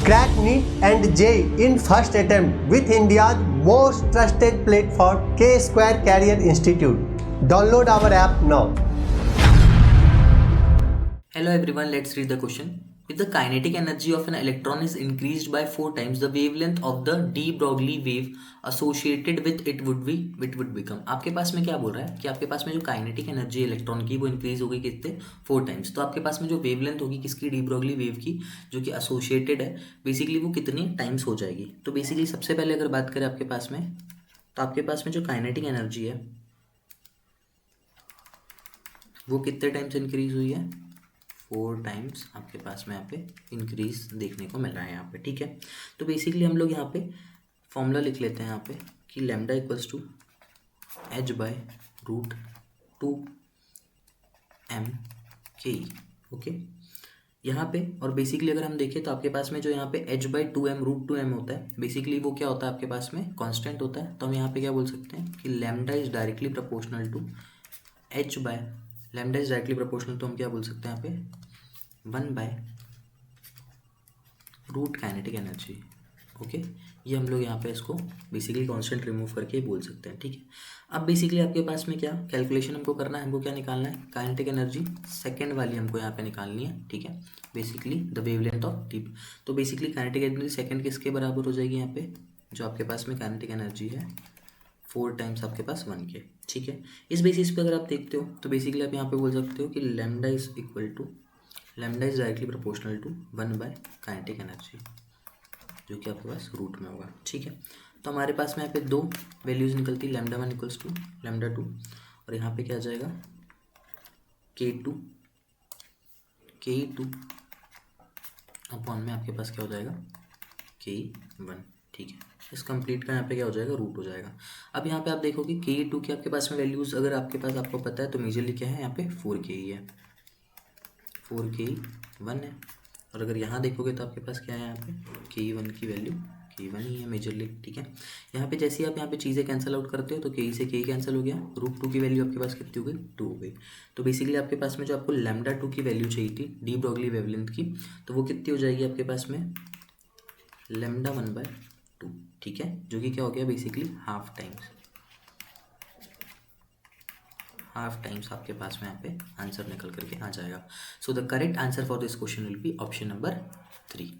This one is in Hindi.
Crack NEET and JEE in first attempt with India's most trusted platform, K-Square Career Institute. Download our app now. Hello everyone, let's read the question. If the kinetic energy of an electron is increased by 4 times, the wavelength of the de Broglie wave associated with it would become. आपके पास में क्या बोल रहा है कि आपके पास में जो काइनेटिक एनर्जी इलेक्ट्रॉन की वो इंक्रीज होगी कितने 4 टाइम्स. तो आपके पास में जो वेवलेंथ होगी किसकी डी ब्रॉगली वेव की जो कि एसोसिएटेड है बेसिकली वो कितनी टाइम्स हो जाएगी. तो बेसिकली सबसे पहले अगर बात करें आपके पास में तो आपके पास में जो काइनेटिक एनर्जी है वो कितने टाइम्स इंक्रीज हुई है 4 टाइम्स आपके पास में यहाँ पे इंक्रीज देखने को मिल रहा है यहाँ पे. ठीक है, तो बेसिकली हम लोग यहाँ पे फॉर्मूला लिख लेते हैं यहाँ पे कि lambda equals to H by root 2 M K. Okay, यहाँ पे और बेसिकली अगर हम देखें तो आपके पास में जो यहाँ पे H by 2 M root 2 M होता है बेसिकली वो क्या होता है आपके पास में कांस्टेंट होता है. तो हम यहाँ पे क्या बोल सकते हैं कि lambda is directly proportional to H by lambda is directly proportional तो हम क्या बोल सकते हैं यहाँ पे 1 by root kinetic energy. Okay, ये हम लोग यहाँ पे इसको बेसिकली कांस्टेंट रिमूव करके बोल सकते हैं. ठीक है, अब बेसिकली आपके पास में क्या कैलकुलेशन हमको करना है, हमको क्या निकालना है काइनेटिक एनर्जी सेकंड वाली हमको यहाँ पे निकालनी है. ठीक है, basically the wavelength of tip. तो बेसिकली काइनेटिक एनर्जी सेकंड किसके बराबर हो जाएगी यहाँ पे जो आपके पास में काइनेटिक एनर्जी है 4 टाइम्स आपके पास 1 के. ठीक है, इस बेसिस पे अगर आप देखते हो तो बेसिकली आप यहाँ पे बोल सकते हो कि lambda is equal to lambda is directly proportional to 1 by kinetic energy जो कि आपके पास रूट में होगा. ठीक है, तो हमारे पास में यहाँ पे दो वैल्यूज़ निकलती लैम्डा 1 इक्वल्स टू लैम्डा 2 और यहाँ पे क्या आ जाएगा K2 अपॉन में आपके पास क्या हो जाएगा K1. ठीक है, इस कंप्लीट का यहाँ पे क्या हो जाएगा रूट हो जाएगा. अब यहाँ पे आप देखोगे K2 की आपके पास में वैल्यूज़ अगर आपके पास आपको पता है तो मेजरली क्या है यहाँ पे 4K ही है 4K1 है. और अगर यहाँ देखोगे तो आपके पास क्या है यहाँ पे K1 की वैल्यू K1 ही है मेजरली. ठीक है, यहाँ पे जैसे ही आप यहाँ पे चीज़ें कैंसिल आउट करते हो तो K से K कैंसिल हो गया, रूट 2 की वैल्यू आपके पास कितनी हो गई 2 हो गई. तो बेसिकली आपके पास में जो आपको लैम्डा 2 की वैल्यू चाहिए थी डी ब्रॉगली वेवलेंथ की तो वो कितनी हो जाएगी आपके पास में लैम्डा 1 बाय 2. ठीक है, जो कि क्या हो गया बेसिकली हाफ टाइम्स आपके पास में यहाँ पे आंसर निकल करके आ जाएगा. So the correct answer for this question will be option number 3.